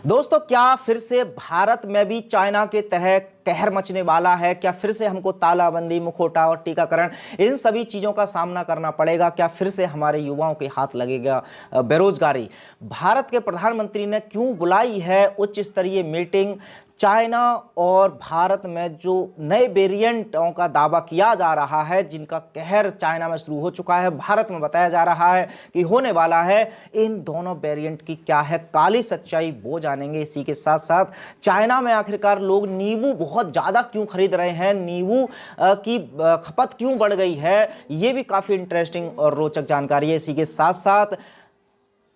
दोस्तों, क्या फिर से भारत में भी चाइना के तरह कहर मचने वाला है? क्या फिर से हमको तालाबंदी, मुखौटा और टीकाकरण इन सभी चीजों का सामना करना पड़ेगा? क्या फिर से हमारे युवाओं के हाथ लगेगा बेरोजगारी? भारत के प्रधानमंत्री ने क्यों बुलाई है उच्च स्तरीय मीटिंग? चाइना और भारत में जो नए वेरिएंटों का दावा किया जा रहा है, जिनका कहर चाइना में शुरू हो चुका है, भारत में बताया जा रहा है कि होने वाला है, इन दोनों वेरिएंट की क्या है काली सच्चाई, वो जानेंगे। इसी के साथ साथ चाइना में आखिरकार लोग नींबू बहुत ज्यादा क्यों खरीद रहे हैं, नींबू की खपत क्यों बढ़ गई है, ये भी काफी इंटरेस्टिंग और रोचक जानकारी है। इसी के साथ साथ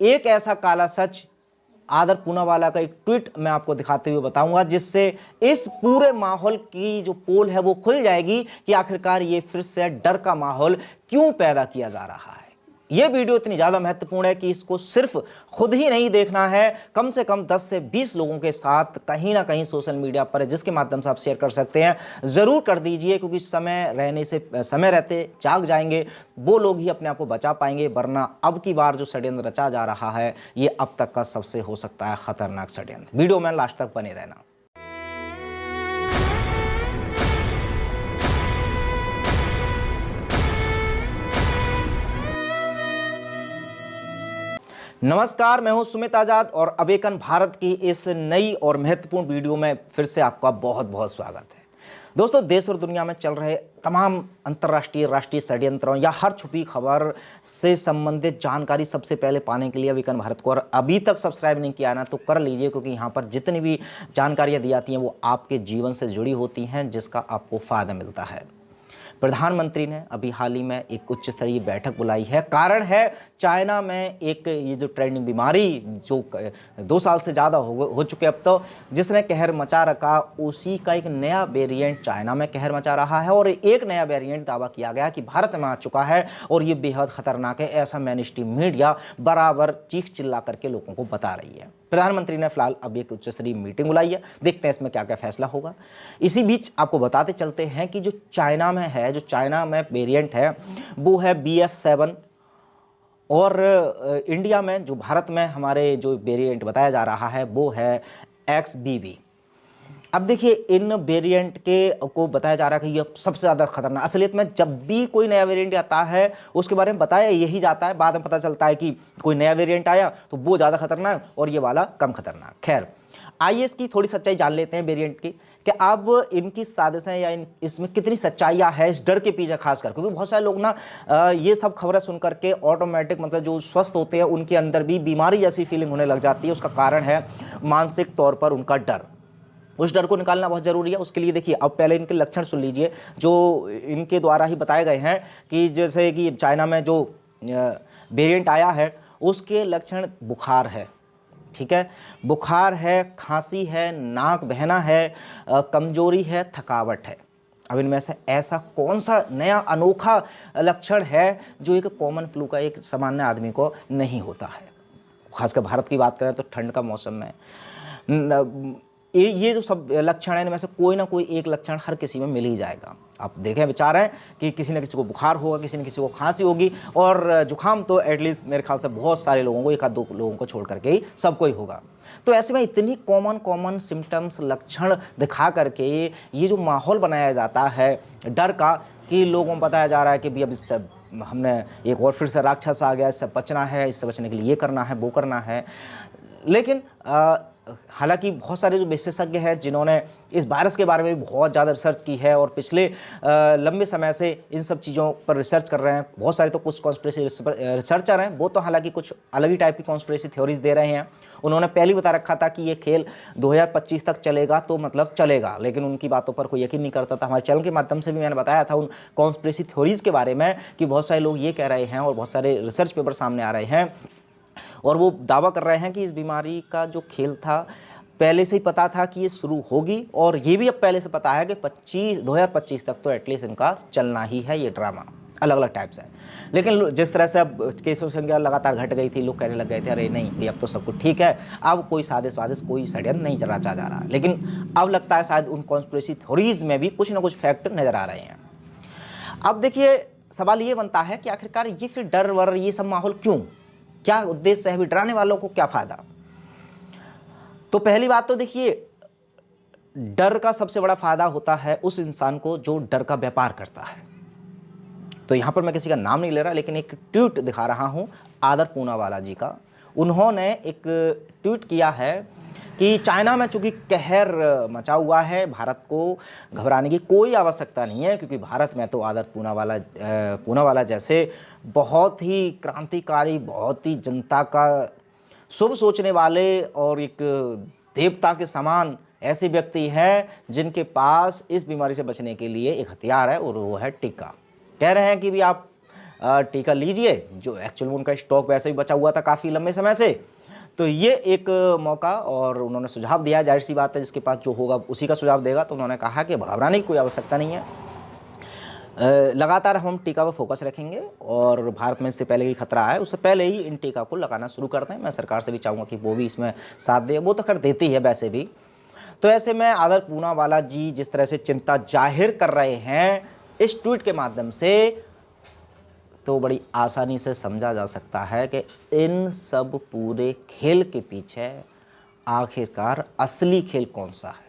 एक ऐसा काला सच, आदर पूनावाला का एक ट्वीट मैं आपको दिखाते हुए बताऊंगा, जिससे इस पूरे माहौल की जो पोल है वो खुल जाएगी कि आखिरकार ये फिर से डर का माहौल क्यों पैदा किया जा रहा है। ये वीडियो इतनी ज्यादा महत्वपूर्ण है कि इसको सिर्फ खुद ही नहीं देखना है, कम से कम 10 से 20 लोगों के साथ कहीं ना कहीं सोशल मीडिया पर जिसके माध्यम से आप शेयर कर सकते हैं, जरूर कर दीजिए, क्योंकि समय रहते जाग जाएंगे वो लोग ही अपने आप को बचा पाएंगे, वरना अब की बार जो षड्यंत्र रचा जा रहा है ये अब तक का सबसे हो सकता है खतरनाक षड्यंत्र। वीडियो में लास्ट तक बने रहना। नमस्कार, मैं हूं सुमित आजाद और अवेकन भारत की इस नई और महत्वपूर्ण वीडियो में फिर से आपका बहुत बहुत स्वागत है। दोस्तों, देश और दुनिया में चल रहे तमाम अंतर्राष्ट्रीय, राष्ट्रीय षड्यंत्रों या हर छुपी खबर से संबंधित जानकारी सबसे पहले पाने के लिए अवेकन भारत को और अभी तक सब्सक्राइब नहीं किया ना तो कर लीजिए, क्योंकि यहाँ पर जितनी भी जानकारियाँ दी जाती हैं वो आपके जीवन से जुड़ी होती हैं, जिसका आपको फायदा मिलता है। प्रधानमंत्री ने अभी हाल ही में एक उच्च स्तरीय बैठक बुलाई है। कारण है चाइना में एक ये जो ट्रेंडिंग बीमारी जो 2 साल से ज़्यादा हो चुके अब तो, जिसने कहर मचा रखा, उसी का एक नया वेरिएंट चाइना में कहर मचा रहा है। और एक नया वेरिएंट दावा किया गया कि भारत में आ चुका है और ये बेहद खतरनाक है, ऐसा मेनस्ट्रीम मीडिया बराबर चीख चिल्ला करके लोगों को बता रही है। प्रधानमंत्री ने फिलहाल अब एक उच्च स्तरीय मीटिंग बुलाई है, देखते हैं इसमें क्या क्या फैसला होगा। इसी बीच आपको बताते चलते हैं कि जो चाइना में है, जो चाइना में वेरिएंट है वो है BF7, और इंडिया में जो भारत में हमारे जो वेरिएंट बताया जा रहा है वो है XBB। अब देखिए, इन वेरिएंट के को बताया जा रहा है कि ये सबसे ज़्यादा खतरनाक, असलियत में जब भी कोई नया वेरिएंट आता है उसके बारे में बताया यही जाता है, बाद में पता चलता है कि कोई नया वेरिएंट आया तो वो ज़्यादा खतरनाक और ये वाला कम खतरनाक। खैर, आइए इसकी थोड़ी सच्चाई जान लेते हैं वेरिएंट की, कि अब इनकी साजिशें या इसमें कितनी सच्चाइयाँ है इस डर के पीछे, खासकर क्योंकि बहुत सारे लोग ना ये सब खबरें सुन करके ऑटोमेटिक, मतलब जो स्वस्थ होते हैं उनके अंदर भी बीमारी जैसी फीलिंग होने लग जाती है। उसका कारण है मानसिक तौर पर उनका डर। उस डर को निकालना बहुत ज़रूरी है। उसके लिए देखिए, अब पहले इनके लक्षण सुन लीजिए जो इनके द्वारा ही बताए गए हैं, कि जैसे कि चाइना में जो वेरिएंट आया है उसके लक्षण बुखार है, ठीक है, बुखार है, खांसी है, नाक बहना है, कमजोरी है, थकावट है। अब इनमें से ऐसा कौन सा नया अनोखा लक्षण है जो एक कॉमन फ्लू का एक सामान्य आदमी को नहीं होता है? खासकर भारत की बात करें तो ठंड का मौसम में ये जो सब लक्षण है इनमें से कोई ना कोई एक लक्षण हर किसी में मिल ही जाएगा। आप देखें, विचार है कि किसी न किसी को बुखार होगा, किसी न किसी को खांसी होगी, और जुखाम तो एटलीस्ट मेरे ख्याल से बहुत सारे लोगों को, 1-2 लोगों को छोड़ करके ही सबको ही होगा। तो ऐसे में इतनी कॉमन सिम्टम्स, लक्षण दिखा करके ये जो माहौल बनाया जाता है डर का, कि लोगों को बताया जा रहा है कि भी अब इससे हमने एक और फिर से राक्षस आ गया, इससे बचना है, इससे बचने के लिए ये करना है, वो करना है। लेकिन हालांकि बहुत सारे जो विशेषज्ञ हैं जिन्होंने इस वायरस के बारे में भी बहुत ज़्यादा रिसर्च की है और पिछले लंबे समय से इन सब चीज़ों पर रिसर्च कर रहे हैं, बहुत सारे तो कुछ कॉन्स्पिरेसी रिसर्चर हैं, वो तो हालांकि कुछ अलग ही टाइप की कॉन्स्पिरेसी थ्योरीज दे रहे हैं। उन्होंने पहले ही बता रखा था कि ये खेल 2025 तक चलेगा, तो मतलब चलेगा, लेकिन उनकी बातों पर कोई यकीन नहीं करता था। हमारे चैनल के माध्यम से भी मैंने बताया था उन कॉन्स्पिरेसी थ्योरीज के बारे में कि बहुत सारे लोग ये कह रहे हैं और बहुत सारे रिसर्च पेपर सामने आ रहे हैं और वो दावा कर रहे हैं कि इस बीमारी का जो खेल था पहले से ही पता था कि ये शुरू होगी, और ये भी अब पहले से पता है कि 2025 तक तो एटलीस्ट इनका चलना ही है ये ड्रामा, अलग अलग टाइप से। लेकिन जिस तरह से अब केसों की संख्या लगातार घट गई थी, लोग कहने लग गए थे अरे नहीं अब तो सब कुछ ठीक है, अब कोई साजिश कोई षड्यंत्र नहीं रचा जा रहा। लेकिन अब लगता है शायद उन कॉन्स्पिरेसी थ्योरीज में भी कुछ ना कुछ फैक्ट नज़र आ रहे हैं। अब देखिए, सवाल ये बनता है कि आखिरकार ये फिर डर वर ये सब माहौल क्यों, क्या उद्देश्य है, भी डराने वालों को क्या फ़ायदा? तो पहली बात तो देखिए, डर का सबसे बड़ा फायदा होता है उस इंसान को जो डर का व्यापार करता है। तो यहां पर मैं किसी का नाम नहीं ले रहा, लेकिन एक ट्वीट दिखा रहा हूं आदर पूनावाला जी का। उन्होंने एक ट्वीट किया है कि चाइना में चूंकि कहर मचा हुआ है, भारत को घबराने की कोई आवश्यकता नहीं है, क्योंकि भारत में तो आदर पूनावाला जैसे बहुत ही क्रांतिकारी, बहुत ही जनता का शुभ सोचने वाले और एक देवता के समान ऐसे व्यक्ति हैं जिनके पास इस बीमारी से बचने के लिए एक हथियार है, और वो है टीका। कह रहे हैं कि भी आप टीका लीजिए, जो एक्चुअल में उनका स्टॉक वैसे भी बचा हुआ था काफ़ी लंबे समय से। तो ये एक मौका, और उन्होंने सुझाव दिया, जाहिर सी बात है जिसके पास जो होगा उसी का सुझाव देगा। तो उन्होंने कहा कि घबराने की कोई आवश्यकता नहीं है, लगातार हम टीका पर फोकस रखेंगे, और भारत में इससे पहले ही खतरा है, उससे पहले ही इन टीका को लगाना शुरू कर दें। मैं सरकार से भी चाहूँगा कि वो भी इसमें साथ दे, वो तो खैर देती है वैसे भी। तो ऐसे में आदर पूनावाला जी जिस तरह से चिंता जाहिर कर रहे हैं इस ट्वीट के माध्यम से, तो बड़ी आसानी से समझा जा सकता है कि इन सब पूरे खेल के पीछे आखिरकार असली खेल कौन सा है।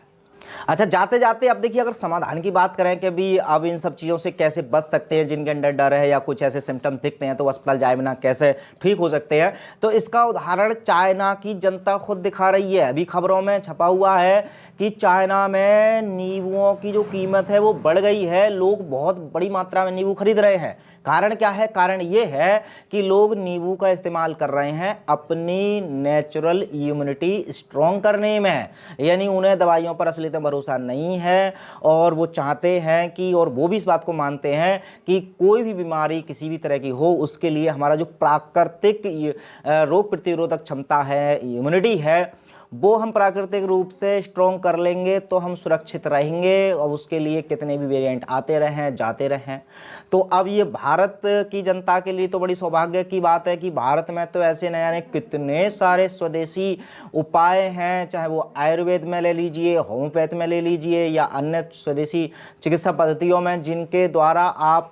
अच्छा, जाते जाते अब देखिए, अगर समाधान की बात करें कि भी अब इन सब चीज़ों से कैसे बच सकते हैं, जिनके अंदर डर है या कुछ ऐसे सिम्टम्स दिखते हैं तो अस्पताल जाए बिना कैसे ठीक हो सकते हैं, तो इसका उदाहरण चाइना की जनता खुद दिखा रही है। अभी खबरों में छपा हुआ है कि चाइना में नींबुओं की जो कीमत है वो बढ़ गई है, लोग बहुत बड़ी मात्रा में नींबू खरीद रहे हैं। कारण क्या है? कारण ये है कि लोग नींबू का इस्तेमाल कर रहे हैं अपनी नेचुरल इम्यूनिटी स्ट्रॉन्ग करने में, यानी उन्हें दवाइयों पर असली भरोसा नहीं है, और वो चाहते हैं कि, और वो भी इस बात को मानते हैं कि कोई भी बीमारी किसी भी तरह की हो, उसके लिए हमारा जो प्राकृतिक रोग प्रतिरोधक क्षमता है, इम्यूनिटी है, वो हम प्राकृतिक रूप से स्ट्रॉन्ग कर लेंगे तो हम सुरक्षित रहेंगे, और उसके लिए कितने भी वेरिएंट आते रहें जाते रहें। तो अब ये भारत की जनता के लिए तो बड़ी सौभाग्य की बात है कि भारत में तो ऐसे नए नए कितने सारे स्वदेशी उपाय हैं, चाहे वो आयुर्वेद में ले लीजिए, होम्योपैथ में ले लीजिए, या अन्य स्वदेशी चिकित्सा पद्धतियों में, जिनके द्वारा आप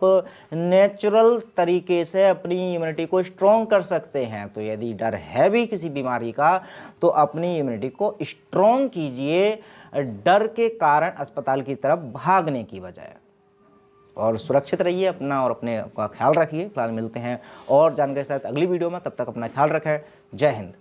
नेचुरल तरीके से अपनी इम्यूनिटी को स्ट्रॉन्ग कर सकते हैं। तो यदि डर है भी किसी बीमारी का, तो अपनी इम्यूनिटी को स्ट्रॉन्ग कीजिए, डर के कारण अस्पताल की तरफ भागने की बजाय, और सुरक्षित रहिए अपना और अपने का ख्याल रखिए। फिलहाल मिलते हैं और जानकारी के साथ अगली वीडियो में, तब तक अपना ख्याल रखें। जय हिंद।